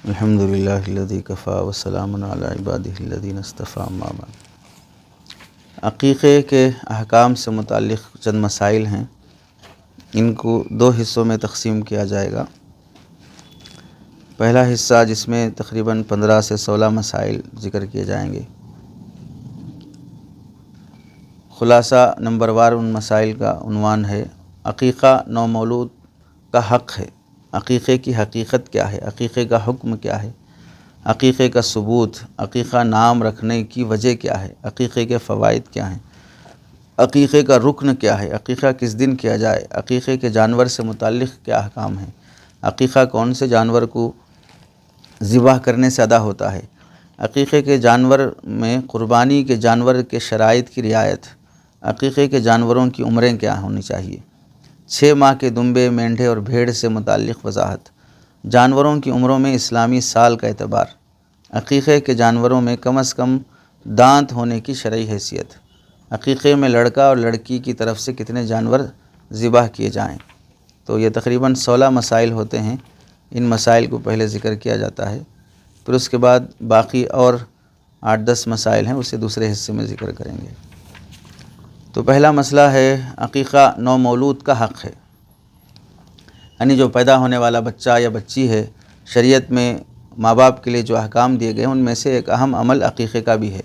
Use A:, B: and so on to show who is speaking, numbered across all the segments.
A: الحمد للہ الذی کفا وسلام علی عبادہ الذین اصطفی اما بعد۔ عقیقے کے احکام سے متعلق چند مسائل ہیں، ان کو دو حصوں میں تقسیم کیا جائے گا۔ پہلا حصہ جس میں تقریباً 15 سے 16 مسائل ذکر کیے جائیں گے۔ خلاصہ نمبر وار ان مسائل کا عنوان ہے عقیقہ نومولود کا حق ہے۔ عقیقے کی حقیقت کیا ہے؟ عقیقے کا حکم کیا ہے؟ عقیقے کا ثبوت، عقیقہ نام رکھنے کی وجہ کیا ہے؟ عقیقے کے فوائد کیا ہیں؟ عقیقے کا رکن کیا ہے؟ عقیقہ کس دن کیا جائے؟ عقیقے کے جانور سے متعلق کیا احکام ہیں؟ عقیقہ کون سے جانور کو ذبح کرنے سے ادا ہوتا ہے؟ عقیقے کے جانور میں قربانی کے جانور کے شرائط کی رعایت۔ عقیقے کے جانوروں کی عمریں کیا ہونی چاہیے؟ 6 ماہ کے دمبے، مینڈھے اور بھیڑ سے متعلق وضاحت۔ جانوروں کی عمروں میں اسلامی سال کا اعتبار۔ عقیقے کے جانوروں میں کم از کم دانت ہونے کی شرعی حیثیت۔ عقیقے میں لڑکا اور لڑکی کی طرف سے کتنے جانور ذبح کیے جائیں؟ تو یہ تقریباً 16 مسائل ہوتے ہیں۔ ان مسائل کو پہلے ذکر کیا جاتا ہے، پھر اس کے بعد باقی اور 8-10 مسائل ہیں، اسے دوسرے حصے میں ذکر کریں گے۔ تو پہلا مسئلہ ہے عقیقہ نومولود کا حق ہے، یعنی جو پیدا ہونے والا بچہ یا بچی ہے، شریعت میں ماں باپ کے لیے جو احکام دیے گئے ان میں سے ایک اہم عمل عقیقے کا بھی ہے،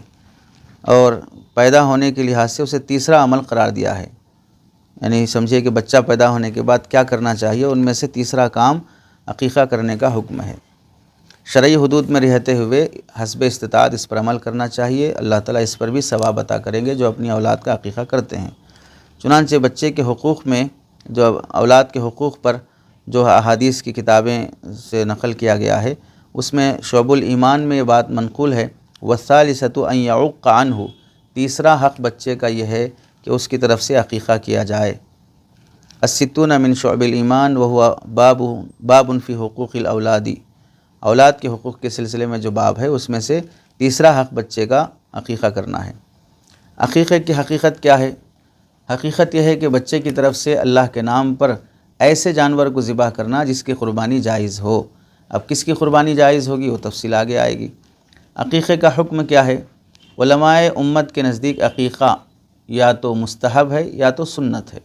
A: اور پیدا ہونے کے لحاظ سے اسے تیسرا عمل قرار دیا ہے۔ یعنی سمجھیے کہ بچہ پیدا ہونے کے بعد کیا کرنا چاہیے، ان میں سے تیسرا کام عقیقہ کرنے کا حکم ہے۔ شرعی حدود میں رہتے ہوئے حسب استطاعت اس پر عمل کرنا چاہیے۔ اللہ تعالیٰ اس پر بھی ثواب عطا کریں گے جو اپنی اولاد کا عقیقہ کرتے ہیں۔ چنانچہ بچے کے حقوق میں جو اولاد کے حقوق پر جو احادیث کی کتابیں سے نقل کیا گیا ہے، اس میں شعب الایمان میں یہ بات منقول ہے، وَالثَّالِثَةُ أَن يَعُقَّ عَنْهُ، تیسرا حق بچے کا یہ ہے کہ اس کی طرف سے عقیقہ کیا جائے۔ الستون من شعب الایمان وهو باب فی حقوق الاولاد، اولاد کے حقوق کے سلسلے میں جو باب ہے اس میں سے تیسرا حق بچے کا عقیقہ کرنا ہے۔ عقیقے کی حقیقت کیا ہے؟ حقیقت یہ ہے کہ بچے کی طرف سے اللہ کے نام پر ایسے جانور کو ذبح کرنا جس کی قربانی جائز ہو۔ اب کس کی قربانی جائز ہوگی وہ تفصیل آگے آئے گی۔ عقیقے کا حکم کیا ہے؟ علماء امت کے نزدیک عقیقہ یا تو مستحب ہے یا تو سنت ہے۔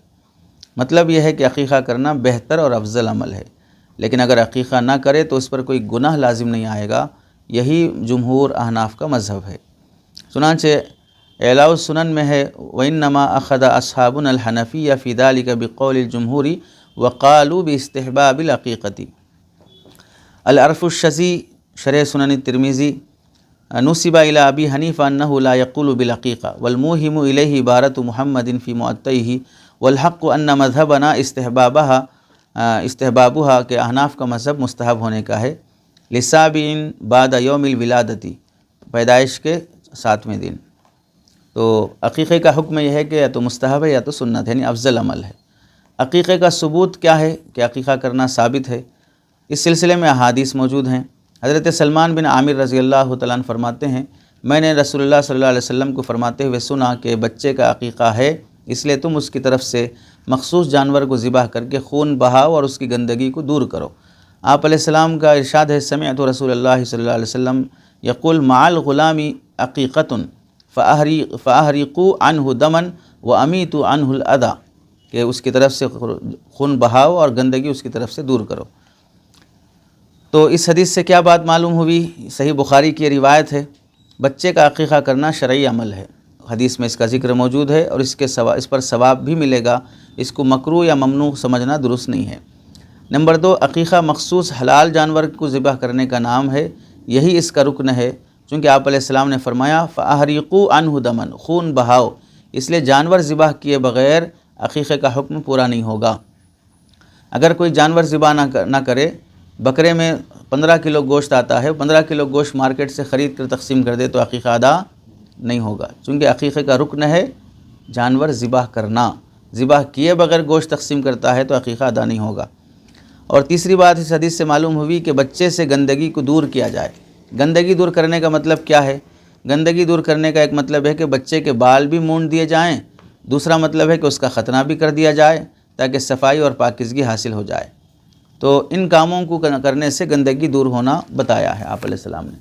A: مطلب یہ ہے کہ عقیقہ کرنا بہتر اور افضل عمل ہے، لیکن اگر عقیقہ نہ کرے تو اس پر کوئی گناہ لازم نہیں آئے گا۔ یہی جمہور احناف کا مذہب ہے۔ چنانچہ اعلاء السنن میں ہے وَإِنَّمَا أَخَذَ أَصْحَابُنَا الْحَنَفِيَّةَ فِي ذَلِكَ بِقَوْلِ الْجُمْهُورِ وَقَالُوا بِاسْتِحْبَابِ الْعَقِيقَةِ۔ العرف الشذی شرح سنن الترمذی نسب إلى أبي حنیفہ أنه لا يقول بالعقیقہ والموہم إلیہ عبارۃ محمد فی معطیہ والحق ان مذہبنا استحبابها کہ احناف کا مذہب مستحب ہونے کا ہے، لسابع بعد یوم الولادتی، پیدائش کے 7ویں دن۔ تو عقیقے کا حکم یہ ہے کہ یا تو مستحب ہے یا تو سنت ہے، یعنی افضل عمل ہے۔ عقیقے کا ثبوت کیا ہے کہ عقیقہ کرنا ثابت ہے؟ اس سلسلے میں احادیث موجود ہیں۔ حضرت سلمان بن عامر رضی اللہ تعالیٰ عنہ فرماتے ہیں، میں نے رسول اللہ صلی اللہ علیہ وسلم کو فرماتے ہوئے سنا کہ بچے کا عقیقہ ہے، اس لیے تم اس کی طرف سے مخصوص جانور کو ذبح کر کے خون بہاؤ اور اس کی گندگی کو دور کرو۔ آپ علیہ السلام کا ارشاد ہے، سمعت رسول اللہ صلی اللہ علیہ وسلم یقول مع الغلام عقیقۃ فأحرقوا عنہ دما وأمیتوا عنہ الأذى، کہ اس کی طرف سے خون بہاؤ اور گندگی اس کی طرف سے دور کرو۔ تو اس حدیث سے کیا بات معلوم ہوئی؟ صحیح بخاری کی روایت ہے، بچے کا عقیقہ کرنا شرعی عمل ہے۔ حدیث میں اس کا ذکر موجود ہے اور اس پر ثواب بھی ملے گا۔ اس کو مکروہ یا ممنوع سمجھنا درست نہیں ہے۔ نمبر 2، عقیقہ مخصوص حلال جانور کو ذبح کرنے کا نام ہے، یہی اس کا رکن ہے، چونکہ آپ علیہ السلام نے فرمایا فَأَحْرِقُوا عَنْهُ دَمًا، خون بہاؤ، اس لیے جانور ذبح کیے بغیر عقیقے کا حکم پورا نہیں ہوگا۔ اگر کوئی جانور ذبح نہ کرے، بکرے میں 15 کلو گوشت آتا ہے، 15 کلو گوشت مارکیٹ سے خرید کر تقسیم کر دے تو عقیقہ ادا نہیں ہوگا، چونکہ عقیقے کا رکن ہے جانور ذبح کرنا۔ ذبح کیے بغیر گوشت تقسیم کرتا ہے تو عقیقہ ادا نہیں ہوگا۔ اور تیسری بات اس حدیث سے معلوم ہوئی کہ بچے سے گندگی کو دور کیا جائے۔ گندگی دور کرنے کا مطلب کیا ہے؟ گندگی دور کرنے کا ایک مطلب ہے کہ بچے کے بال بھی مونڈ دیے جائیں، دوسرا مطلب ہے کہ اس کا ختنہ بھی کر دیا جائے تاکہ صفائی اور پاکیزگی حاصل ہو جائے۔ تو ان کاموں کو کرنے سے گندگی دور ہونا بتایا ہے آپ علیہ السلام نے۔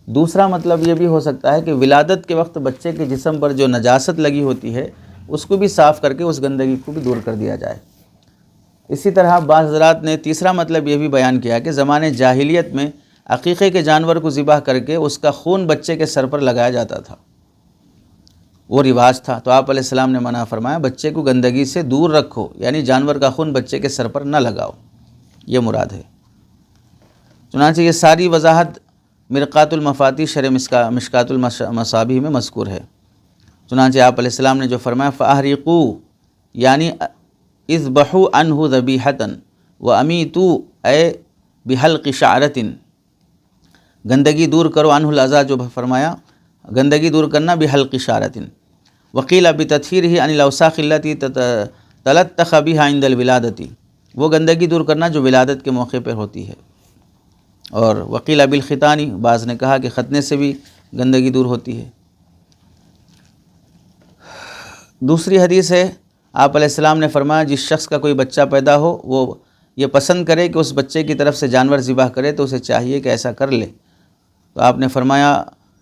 A: دوسرا مطلب یہ بھی ہو سکتا ہے کہ ولادت کے وقت بچے کے جسم پر جو نجاست لگی ہوتی ہے اس کو بھی صاف کر کے اس گندگی کو بھی دور کر دیا جائے۔ اسی طرح بعض حضرات نے تیسرا مطلب یہ بھی بیان کیا کہ زمانے جاہلیت میں عقیقے کے جانور کو ذبح کر کے اس کا خون بچے کے سر پر لگایا جاتا تھا، وہ رواج تھا، تو آپ علیہ السلام نے منع فرمایا بچے کو گندگی سے دور رکھو، یعنی جانور کا خون بچے کے سر پر نہ لگاؤ، یہ مراد ہے۔ چنانچہ یہ ساری وضاحت مرقات المفاتیح شرح مشکات المصابیح میں مذکور ہے۔ چنانچہ آپ علیہ السلام نے جو فرمایا فَأَحْرِقُوا یعنی اذبحوا عنہ ذبیحۃ وَأَمِیتُوا اے بحلق شعرۃ، گندگی دور کرو عنہ الاذی، جو فرمایا گندگی دور کرنا بحلق شعرۃ، وقیل بتطہیرہ عن الاوساخ التی تلطخ بها عند الولادۃ، وہ گندگی دور کرنا جو ولادت کے موقع پر ہوتی ہے، اور وقیل بالختان، بعض نے کہا کہ ختنے سے بھی گندگی دور ہوتی ہے۔ دوسری حدیث ہے آپ علیہ السلام نے فرمایا جس شخص کا کوئی بچہ پیدا ہو وہ یہ پسند کرے کہ اس بچے کی طرف سے جانور ذبح کرے تو اسے چاہیے کہ ایسا کر لے، تو آپ نے فرمایا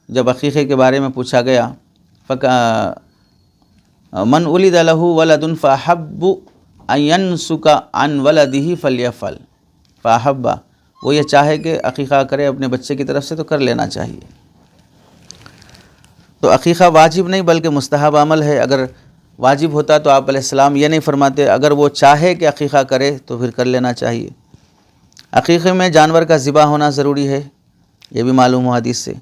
A: جب عقیقے کے بارے میں پوچھا گیا من ولد له ولد فاحب ان ينسك عن ولده فليفعل، فاحب وہ یہ چاہے کہ عقیقہ کرے اپنے بچے کی طرف سے تو کر لینا چاہیے۔ تو عقیقہ واجب نہیں بلکہ مستحب عمل ہے، اگر واجب ہوتا تو آپ علیہ السلام یہ نہیں فرماتے، اگر وہ چاہے کہ عقیقہ کرے تو پھر کر لینا چاہیے۔ عقیقے میں جانور کا ذبح ہونا ضروری ہے، یہ بھی معلوم ہو حدیث سے۔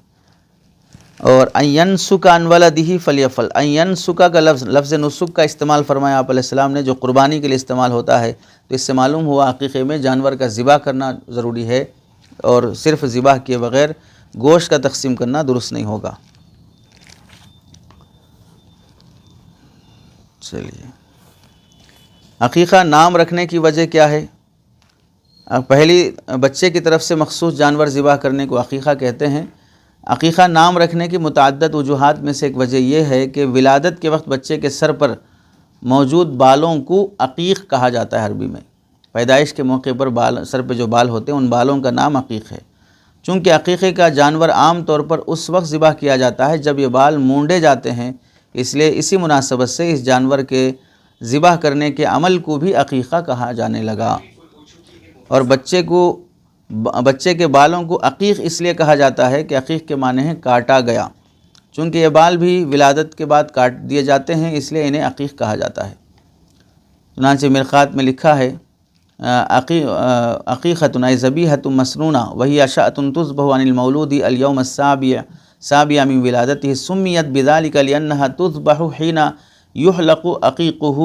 A: اور ان ینسک عن ولدہ فلیفعل، ان ینسک کا لفظ نسک کا استعمال فرمایا آپ علیہ السلام نے، جو قربانی کے لیے استعمال ہوتا ہے، تو اس سے معلوم ہوا عقیقے میں جانور کا ذبح کرنا ضروری ہے، اور صرف ذبح کیے بغیر گوشت کا تقسیم کرنا درست نہیں ہوگا۔ چلیے، عقیقہ نام رکھنے کی وجہ کیا ہے؟ پہلی بچے کی طرف سے مخصوص جانور ذبح کرنے کو عقیقہ کہتے ہیں۔ عقیقہ نام رکھنے کی متعدد وجوہات میں سے ایک وجہ یہ ہے کہ ولادت کے وقت بچے کے سر پر موجود بالوں کو عقیق کہا جاتا ہے عربی میں۔ پیدائش کے موقع پر سر پہ جو بال ہوتے ہیں ان بالوں کا نام عقیق ہے۔ چونکہ عقیقے کا جانور عام طور پر اس وقت ذبح کیا جاتا ہے جب یہ بال مونڈے جاتے ہیں، اس لیے اسی مناسبت سے اس جانور کے ذبح کرنے کے عمل کو بھی عقیقہ کہا جانے لگا، اور بچے کے بالوں کو عقیق اس لیے کہا جاتا ہے کہ عقیق کے معنی ہے کاٹا گیا، چونکہ یہ بال بھی ولادت کے بعد کاٹ دیے جاتے ہیں، اس لیے انہیں عقیق کہا جاتا ہے۔ چنانچہ مرقات میں لکھا ہے عقیقۃ ای ذبیحۃ مسنونہ وہی اشاۃ تذبح عن المولود اليوم السابع من ولادته سمیت بذلك لأنها تذبح حين يحلق عقیقه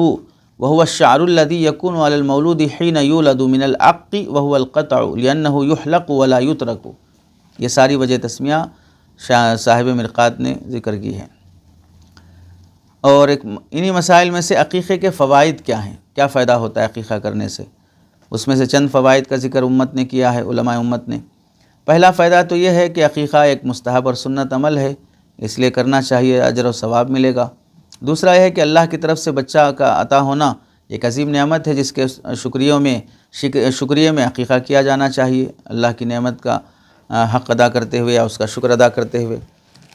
A: وهو الشعر الذي يكون على المولود حين يولد من العق وهو القطع لأنه يحلق ولا يترك، یہ ساری وجہ تسمیہ صاحب مرقات نے ذکر کی ہے۔ اور انہی مسائل میں سے عقیقے کے فوائد کیا ہیں، کیا فائدہ ہوتا ہے عقیقہ کرنے سے، اس میں سے چند فوائد کا ذکر امت نے کیا ہے، علماء امت نے۔ پہلا فائدہ تو یہ ہے کہ عقیقہ ایک مستحب اور سنت عمل ہے، اس لیے کرنا چاہیے، اجر و ثواب ملے گا۔ دوسرا یہ ہے کہ اللہ کی طرف سے بچہ کا عطا ہونا ایک عظیم نعمت ہے جس کے شکریہ میں عقیقہ کیا جانا چاہیے، اللہ کی نعمت کا حق ادا کرتے ہوئے یا اس کا شکر ادا کرتے ہوئے۔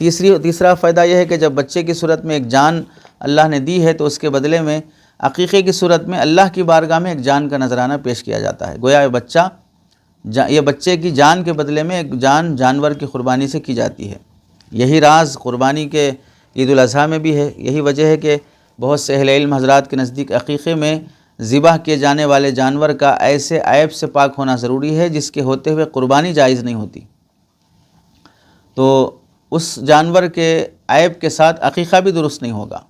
A: تیسرا فائدہ یہ ہے کہ جب بچے کی صورت میں ایک جان اللہ نے دی ہے تو اس کے بدلے میں عقیقے کی صورت میں اللہ کی بارگاہ میں ایک جان کا نذرانہ پیش کیا جاتا ہے، گویا یہ بچے کی جان کے بدلے میں ایک جانور کی قربانی سے کی جاتی ہے۔ یہی راز قربانی کے عید الاضحیٰ میں بھی ہے، یہی وجہ ہے کہ بہت سے اہل علم حضرات کے نزدیک عقیقے میں ذبح کیے جانے والے جانور کا ایسے عیب سے پاک ہونا ضروری ہے جس کے ہوتے ہوئے قربانی جائز نہیں ہوتی، تو اس جانور کے عیب کے ساتھ عقیقہ بھی درست نہیں ہوگا۔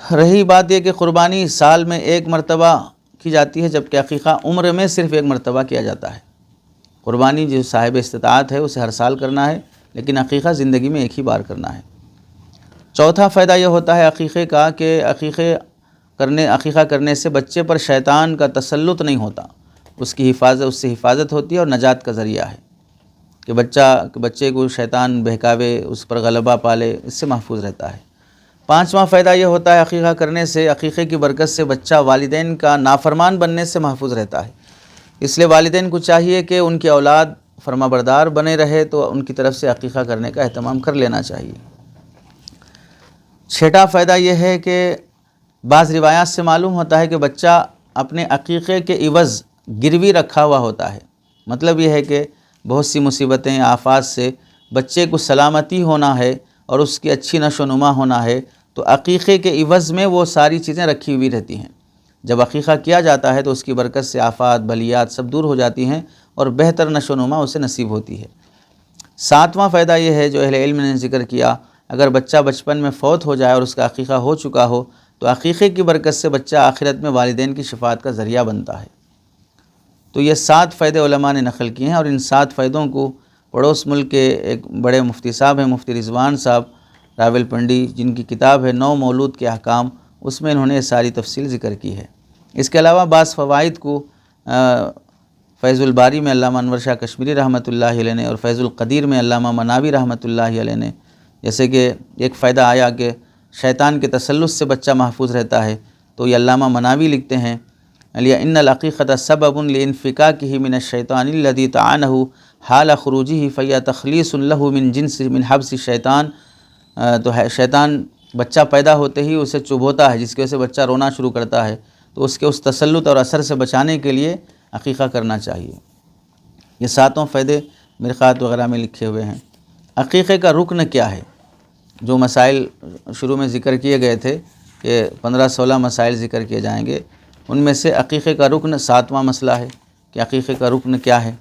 A: رہی بات یہ کہ قربانی سال میں ایک مرتبہ کی جاتی ہے جبکہ عقیقہ عمر میں صرف ایک مرتبہ کیا جاتا ہے۔ قربانی جو صاحب استطاعت ہے اسے ہر سال کرنا ہے، لیکن عقیقہ زندگی میں ایک ہی بار کرنا ہے۔ چوتھا فائدہ یہ ہوتا ہے عقیقے کا کہ عقیقہ کرنے سے بچے پر شیطان کا تسلط نہیں ہوتا، اس سے حفاظت ہوتی ہے اور نجات کا ذریعہ ہے کہ بچے کو شیطان بہکاوے، اس پر غلبہ پالے، اس سے محفوظ رہتا ہے۔ 5واں فائدہ یہ ہوتا ہے عقیقہ کرنے سے، عقیقے کی برکت سے بچہ والدین کا نافرمان بننے سے محفوظ رہتا ہے۔ اس لیے والدین کو چاہیے کہ ان کی اولاد فرما بردار بنے رہے تو ان کی طرف سے عقیقہ کرنے کا اہتمام کر لینا چاہیے۔ 6واں فائدہ یہ ہے کہ بعض روایات سے معلوم ہوتا ہے کہ بچہ اپنے عقیقے کے عوض گروی رکھا ہوا ہوتا ہے۔ مطلب یہ ہے کہ بہت سی مصیبتیں، آفات سے بچے کو سلامتی ہونا ہے اور اس کی اچھی نشو و نما ہونا ہے، تو عقیقے کے عوض میں وہ ساری چیزیں رکھی ہوئی رہتی ہیں۔ جب عقیقہ کیا جاتا ہے تو اس کی برکت سے آفات، بلیات سب دور ہو جاتی ہیں اور بہتر نشو و نما اسے نصیب ہوتی ہے۔ 7واں فائدہ یہ ہے جو اہل علم نے ذکر کیا، اگر بچہ بچپن میں فوت ہو جائے اور اس کا عقیقہ ہو چکا ہو تو عقیقے کی برکت سے بچہ آخرت میں والدین کی شفاعت کا ذریعہ بنتا ہے۔ تو یہ 7 فائدے علماء نے نقل کیے ہیں، اور ان 7 فائدوں کو پڑوس ملک کے ایک بڑے مفتی صاحب ہیں، مفتی رضوان صاحب راول پنڈی، جن کی کتاب ہے 9 مولود کے احکام، اس میں انہوں نے یہ ساری تفصیل ذکر کی ہے۔ اس کے علاوہ بعض فوائد کو فیض الباری میں علامہ انور شاہ کشمیری رحمۃ اللہ علیہ نے اور فیض القدیر میں علامہ مناوی رحمۃ اللہ علیہ نے، جیسے کہ ایک فائدہ آیا کہ شیطان کے تسلط سے بچہ محفوظ رہتا ہے، تو یہ علامہ مناوی لکھتے ہیں ان العقیقۃ سبب لانفکاکہ من الشیطان الذی طعنہ حال خروجہ فہی تخلیص لہ من حبس الشیطان۔ تو شیطان بچہ پیدا ہوتے ہی اسے چبھوتا ہے، جس کی وجہ سے بچہ رونا شروع کرتا ہے، تو اس کے اس تسلط اور اثر سے بچانے کے لیے عقیقہ کرنا چاہیے۔ یہ 7 فائدے مرقات وغیرہ میں لکھے ہوئے ہیں۔ عقیقے کا رکن کیا ہے؟ جو مسائل شروع میں ذکر کیے گئے تھے کہ 15-16 مسائل ذکر کیے جائیں گے، ان میں سے عقیقے کا رکن 7واں مسئلہ ہے کہ عقیقے کا رکن کیا ہے۔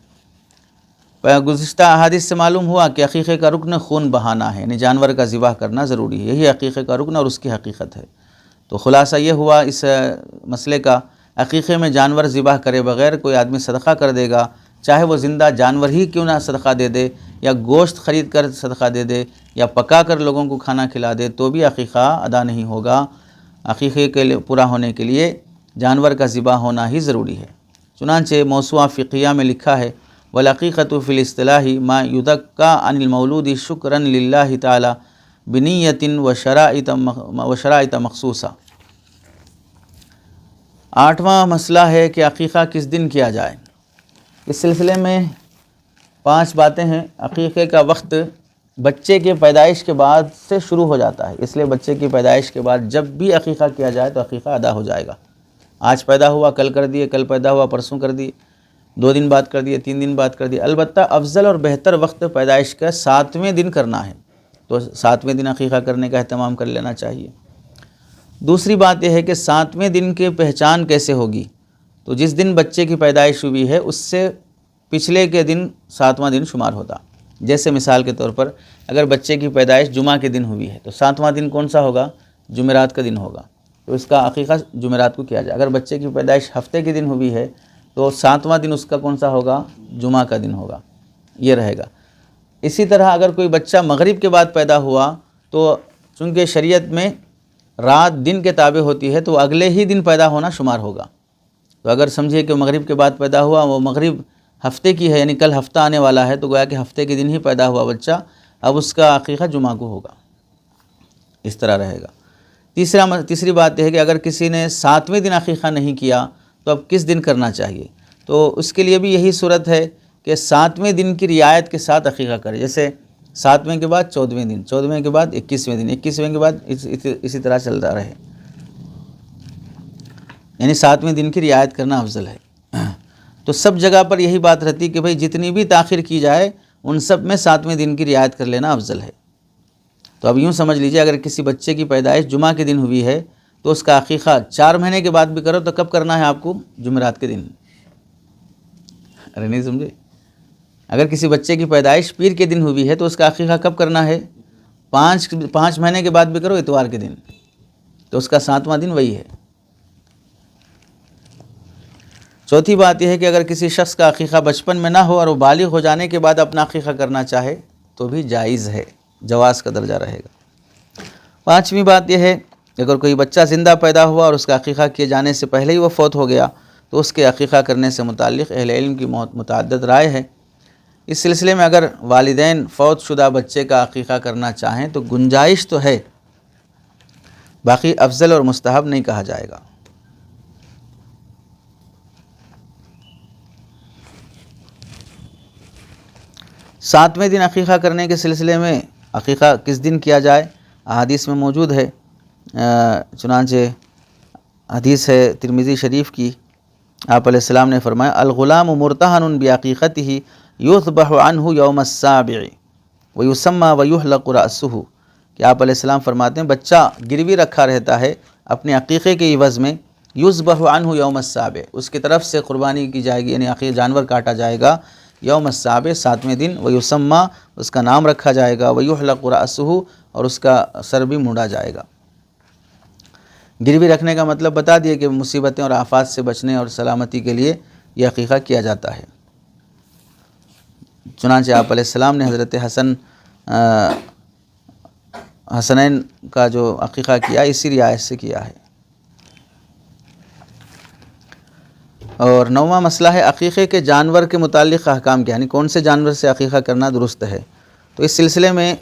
A: گزشتہ احادیث سے معلوم ہوا کہ عقیقے کا رکن خون بہانا ہے، یعنی جانور کا ذبح کرنا ضروری ہے، یہی عقیقے کا رکن اور اس کی حقیقت ہے۔ تو خلاصہ یہ ہوا اس مسئلے کا، عقیقے میں جانور ذبح کرے بغیر کوئی آدمی صدقہ کر دے گا، چاہے وہ زندہ جانور ہی کیوں نہ صدقہ دے دے، یا گوشت خرید کر صدقہ دے دے، یا پکا کر لوگوں کو کھانا کھلا دے، تو بھی عقیقہ ادا نہیں ہوگا۔ عقیقے کے پورا ہونے کے لیے جانور کا ذبح ہونا ہی ضروری ہے۔ چنانچہ موسوعہ فقیہ میں لکھا ہے وَالْعَقِيقَةُ فِي الْاصْطِلَاحِ مَا يُذَكَّىٰ عَنِ الْمَوْلُودِ شُكْرًا لِلَّهِ تَعَالَىٰ بِنِيَّةٍ وَشَرَائِطَ مخصوصہ۔ 8واں مسئلہ ہے کہ عقیقہ کس دن کیا جائے۔ اس سلسلے میں 5 باتیں ہیں۔ عقیقے کا وقت بچے کے پیدائش کے بعد سے شروع ہو جاتا ہے، اس لیے بچے کی پیدائش کے بعد جب بھی عقیقہ کیا جائے تو عقیقہ ادا ہو جائے گا۔ آج پیدا ہوا کل کر دیے، کل پیدا ہوا پرسوں کر دیے، 2 دن بعد کر دیے، 3 دن بعد کر دیے۔ البتہ افضل اور بہتر وقت پیدائش کا 7ویں دن کرنا ہے، تو 7ویں دن عقیقہ کرنے کا اہتمام کر لینا چاہیے۔ دوسری بات یہ ہے کہ 7ویں دن کی پہچان کیسے ہوگی؟ تو جس دن بچے کی پیدائش ہوئی ہے اس سے پچھلے کے دن 7واں دن شمار ہوتا۔ جیسے مثال کے طور پر اگر بچے کی پیدائش جمعہ کے دن ہوئی ہے تو 7واں دن کون سا ہوگا؟ جمعرات کا دن ہوگا، تو اس کا عقیقہ جمعرات کو کیا جائے۔ اگر بچے کی پیدائش ہفتے کے دن ہوئی ہے تو 7واں دن اس کا کون سا ہوگا؟ جمعہ کا دن ہوگا، یہ رہے گا۔ اسی طرح اگر کوئی بچہ مغرب کے بعد پیدا ہوا تو چونکہ شریعت میں رات دن کے تابع ہوتی ہے تو اگلے ہی دن پیدا ہونا شمار ہوگا۔ تو اگر سمجھے کہ مغرب کے بعد پیدا ہوا، وہ مغرب ہفتے کی ہے، یعنی کل ہفتہ آنے والا ہے، تو گویا کہ ہفتے کے دن ہی پیدا ہوا بچہ، اب اس کا عقیقہ جمعہ کو ہوگا، اس طرح رہے گا۔ تیسری بات یہ ہے کہ اگر کسی نے 7ویں دن عقیقہ نہیں کیا تو اب کس دن کرنا چاہیے؟ تو اس کے لیے بھی یہی صورت ہے کہ 7ویں دن کی رعایت کے ساتھ عقیقہ کرے، جیسے 7ویں کے بعد 14ویں دن، 14ویں کے بعد 21ویں دن، 21ویں کے بعد اسی طرح چلتا رہے، یعنی 7ویں دن کی رعایت کرنا افضل ہے۔ تو سب جگہ پر یہی بات رہتی کہ بھئی جتنی بھی تاخیر کی جائے ان سب میں 7ویں دن کی رعایت کر لینا افضل ہے۔ تو اب یوں سمجھ لیجئے اگر کسی بچے کی پیدائش جمعہ کے دن ہوئی ہے تو اس کا عقیقہ 4 مہینے کے بعد بھی کرو تو کب کرنا ہے آپ کو؟ جمعرات کے دن۔ ارے نہیں سمجھے؟ اگر کسی بچے کی پیدائش پیر کے دن ہوئی ہے تو اس کا عقیقہ کب کرنا ہے؟ 5 مہینے کے بعد بھی کرو اتوار کے دن، تو اس کا 7واں دن وہی ہے۔ چوتھی بات یہ ہے کہ اگر کسی شخص کا عقیقہ بچپن میں نہ ہو اور وہ بالغ ہو جانے کے بعد اپنا عقیقہ کرنا چاہے تو بھی جائز ہے، جواز کا درجہ رہے گا۔ 5ویں بات یہ ہے کہ اگر کوئی بچہ زندہ پیدا ہوا اور اس کا عقیقہ کیے جانے سے پہلے ہی وہ فوت ہو گیا تو اس کے عقیقہ کرنے سے متعلق اہل علم کی متعدد رائے ہے۔ اس سلسلے میں اگر والدین فوت شدہ بچے کا عقیقہ کرنا چاہیں تو گنجائش تو ہے، باقی افضل اور مستحب نہیں کہا جائے گا۔ 7ویں دن عقیقہ کرنے کے سلسلے میں عقیقہ کس دن کیا جائے، احادیث میں موجود ہے۔ چنانچہ حدیث ہے ترمذی شریف کی، آپ علیہ السلام نے فرمایا الغلام مرتہن بعقیقتہ یذبح عنہ یوم السابع ویسمى ویحلق رأسہ، کہ آپ علیہ السلام فرماتے ہیں بچہ گروی رکھا رہتا ہے اپنے عقیقے کے عوض میں، یذبح عنہ یوم السابع، اس کی طرف سے قربانی کی جائے گی، یعنی جانور کاٹا جائے گا یوم السابع 7ویں دن، ویسمى اس کا نام رکھا جائے گا، ویحلق رأسہ اور اس کا سر بھی مونڈا جائے گا۔ گروی رکھنے کا مطلب بتا دیے کہ مصیبتیں اور آفات سے بچنے اور سلامتی کے لیے یہ عقیقہ کیا جاتا ہے۔ چنانچہ آپ علیہ السلام نے حضرت حسنین کا جو عقیقہ کیا اسی رعایت سے کیا ہے۔ اور 9واں مسئلہ ہے عقیقے کے جانور کے متعلق احکام کیا، یعنی کون سے جانور سے عقیقہ کرنا درست ہے۔ تو اس سلسلے میں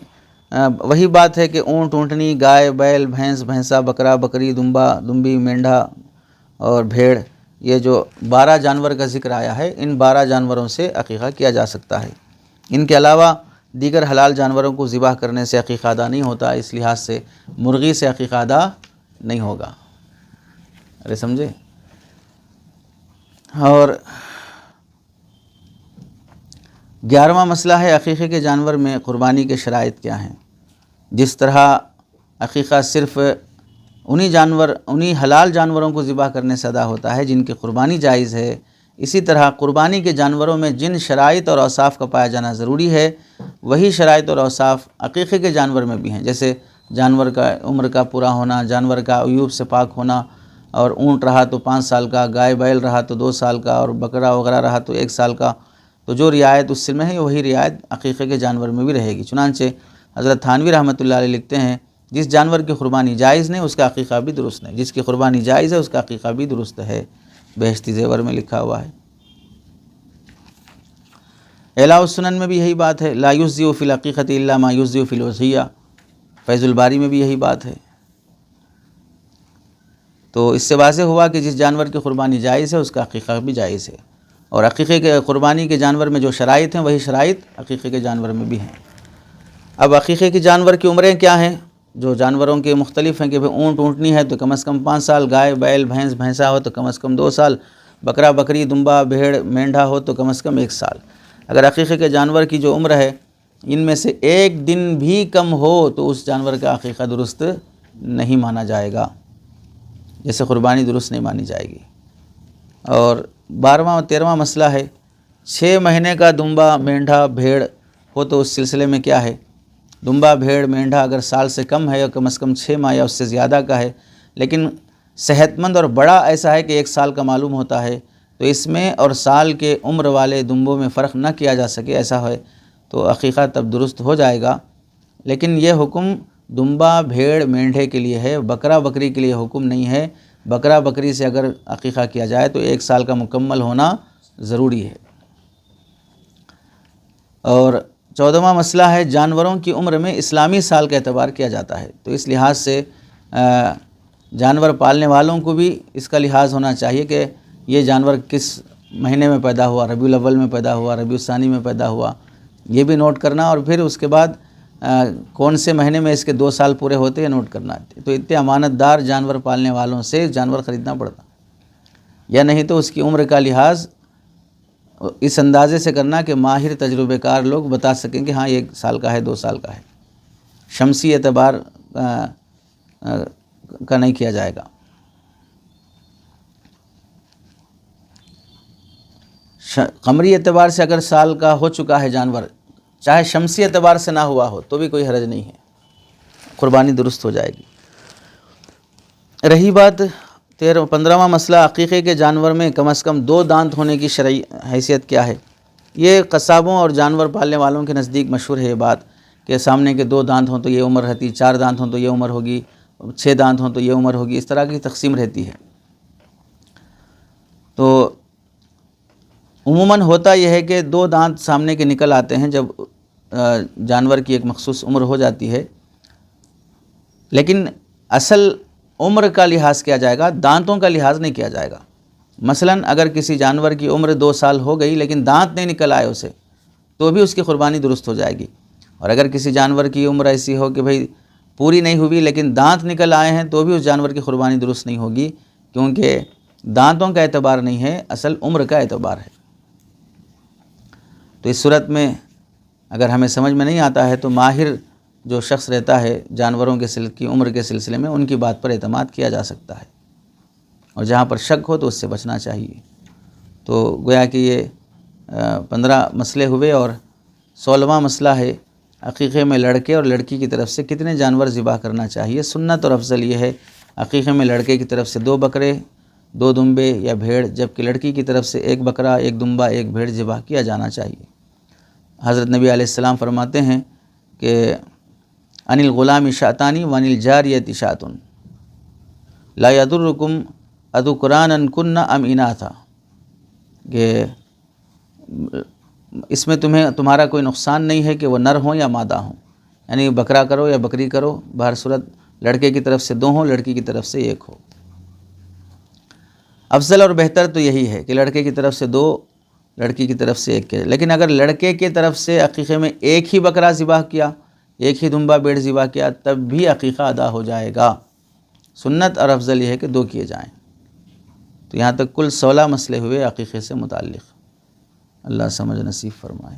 A: وہی بات ہے کہ اونٹ، اونٹنی، گائے، بیل، بھینس، بھینسا، بکرا، بکری، دمبا، دمبی، مینڈھا اور بھیڑ، یہ جو 12 جانور کا ذکر آیا ہے، ان 12 جانوروں سے عقیقہ کیا جا سکتا ہے۔ ان کے علاوہ دیگر حلال جانوروں کو ذبح کرنے سے عقیقہ ادا نہیں ہوتا، اس لحاظ سے مرغی سے عقیقہ ادا نہیں ہوگا۔ ارے سمجھے؟ اور 11واں مسئلہ ہے عقیقے کے جانور میں قربانی کے شرائط کیا ہیں۔ جس طرح عقیقہ صرف انہی حلال جانوروں کو ذبح کرنے سے ادا ہوتا ہے جن کی قربانی جائز ہے، اسی طرح قربانی کے جانوروں میں جن شرائط اور اوصاف کا پایا جانا ضروری ہے وہی شرائط اور اوصاف عقیقے کے جانور میں بھی ہیں، جیسے جانور کا عمر کا پورا ہونا، جانور کا عیوب سے پاک ہونا، اور اونٹ رہا تو 5 سال کا، گائے بیل رہا تو 2 سال کا، اور بکرا وغیرہ رہا تو 1 سال کا۔ تو جو رعایت اس سے میں ہے وہی رعایت عقیقے کے جانور میں بھی رہے گی۔ چنانچہ حضرت تھانوی رحمۃ اللہ علیہ لکھتے ہیں جس جانور کی قربانی جائز نہیں اس کا عقیقہ بھی درست نہیں، جس کی قربانی جائز ہے اس کا عقیقہ بھی درست ہے، بہشتی زیور میں لکھا ہوا ہے۔ اعلاء السنن میں بھی یہی بات ہے، لا یجزئ فی العقیقۃ الا ما یجزئ فی الاضحیہ، فیض الباری میں بھی یہی بات ہے۔ تو اس سے واضح ہوا کہ جس جانور کی قربانی جائز ہے اس کا عقیقہ بھی جائز ہے، اور عقیقے کے قربانی کے جانور میں جو شرائط ہیں وہی شرائط عقیقے کے جانور میں بھی ہیں۔ اب عقیقے کے جانور کی عمریں کیا ہیں؟ جو جانوروں کے مختلف ہیں کہ اونٹ اونٹنی ہے تو کم از کم 5 سال، گائے بیل بھینس بھینسا ہو تو کم از کم 2 سال، بکرا بکری دمبا بھیڑ مینڈھا ہو تو کم از کم 1 سال۔ اگر عقیقے کے جانور کی جو عمر ہے ان میں سے 1 دن بھی کم ہو تو اس جانور کا عقیقہ درست نہیں مانا جائے گا، جیسے قربانی درست نہیں مانی جائے گی۔ اور 12واں اور 13واں مسئلہ ہے 6 مہینے کا دمبا مینڈھا بھیڑ ہو تو اس سلسلے میں کیا ہے۔ دمبا بھیڑ مینڈھا اگر سال سے کم ہے یا کم از کم 6 ماہ یا اس سے زیادہ کا ہے، لیکن صحت مند اور بڑا ایسا ہے کہ 1 سال کا معلوم ہوتا ہے، تو اس میں اور سال کے عمر والے دمبوں میں فرق نہ کیا جا سکے، ایسا ہے تو عقیقہ تب درست ہو جائے گا۔ لیکن یہ حکم دمبا بھیڑ مینڈھے کے لیے ہے، بکرا بکری کے لیے حکم نہیں ہے۔ بکرا بکری سے اگر عقیقہ کیا جائے تو 1 سال کا مکمل ہونا ضروری ہے۔ اور 14واں مسئلہ ہے جانوروں کی عمر میں اسلامی سال کا اعتبار کیا جاتا ہے، تو اس لحاظ سے جانور پالنے والوں کو بھی اس کا لحاظ ہونا چاہیے کہ یہ جانور کس مہینے میں پیدا ہوا، ربیع الاول میں پیدا ہوا، ربیع الثانی میں پیدا ہوا، یہ بھی نوٹ کرنا، اور پھر اس کے بعد کون سے مہینے میں اس کے 2 سال پورے ہوتے ہیں نوٹ کرنا۔ تو اتنے امانت دار جانور پالنے والوں سے جانور خریدنا پڑتا، یا نہیں تو اس کی عمر کا لحاظ اس اندازے سے کرنا کہ ماہر تجربے کار لوگ بتا سکیں کہ ہاں 1 سال کا ہے 2 سال کا ہے، شمسی اعتبار کا نہیں کیا جائے گا۔ قمری اعتبار سے اگر سال کا ہو چکا ہے جانور، چاہے شمسی اعتبار سے نہ ہوا ہو تو بھی کوئی حرج نہیں ہے، قربانی درست ہو جائے گی۔ رہی بات 15واں مسئلہ عقیقے کے جانور میں کم از کم 2 دانت ہونے کی شرعی حیثیت کیا ہے۔ یہ قصابوں اور جانور پالنے والوں کے نزدیک مشہور ہے یہ بات کہ سامنے کے 2 دانت ہوں تو یہ عمر رہتی، 4 دانت ہوں تو یہ عمر ہوگی، 6 دانت ہوں تو یہ عمر ہوگی، اس طرح کی تقسیم رہتی ہے۔ تو عموماً ہوتا یہ ہے کہ 2 دانت سامنے کے نکل آتے ہیں جب جانور کی ایک مخصوص عمر ہو جاتی ہے، لیکن اصل عمر کا لحاظ کیا جائے گا، دانتوں کا لحاظ نہیں کیا جائے گا۔ مثلا اگر کسی جانور کی عمر 2 سال ہو گئی لیکن دانت نہیں نکل آئے اسے، تو بھی اس کی قربانی درست ہو جائے گی۔ اور اگر کسی جانور کی عمر ایسی ہو کہ بھئی پوری نہیں ہوئی لیکن دانت نکل آئے ہیں، تو بھی اس جانور کی قربانی درست نہیں ہوگی، کیونکہ دانتوں کا اعتبار نہیں ہے، اصل عمر کا اعتبار ہے۔ تو اس صورت میں اگر ہمیں سمجھ میں نہیں آتا ہے تو ماہر جو شخص رہتا ہے جانوروں کی عمر کے سلسلے میں، ان کی بات پر اعتماد کیا جا سکتا ہے، اور جہاں پر شک ہو تو اس سے بچنا چاہیے۔ تو گویا کہ یہ 15 مسئلے ہوئے، اور 16واں مسئلہ ہے عقیقے میں لڑکے اور لڑکی کی طرف سے کتنے جانور ذبح کرنا چاہیے۔ سنت اور افضل یہ ہے عقیقے میں لڑکے کی طرف سے 2 بکرے، 2 دمبے یا بھیڑ، جبکہ لڑکی کی طرف سے 1 بکرا، 1 دمبا، 1 بھیڑ ذبح کیا جانا چاہیے۔ حضرت نبی علیہ السلام فرماتے ہیں کہ ان الغلام شاتانی وان الجاریۃ شات لا یضرکم اذکرانا کن ام اناثا، کہ اس میں تمہارا کوئی نقصان نہیں ہے کہ وہ نر ہوں یا مادہ ہوں، یعنی بکرا کرو یا بکری کرو، بہر صورت لڑکے کی طرف سے 2 ہوں، لڑکی کی طرف سے 1 ہو۔ افضل اور بہتر تو یہی ہے کہ لڑکے کی طرف سے 2، لڑکی کی طرف سے 1 کے، لیکن اگر لڑکے کی طرف سے عقیقے میں 1 ہی بکرا ذبح کیا، 1 ہی دمبا بھیڑ ذبح کیا، تب بھی عقیقہ ادا ہو جائے گا۔ سنت اور افضل یہ ہے کہ 2 کیے جائیں۔ تو یہاں تک کل 16 مسئلے ہوئے عقیقے سے متعلق۔ اللہ سمجھ نصیب فرمائے۔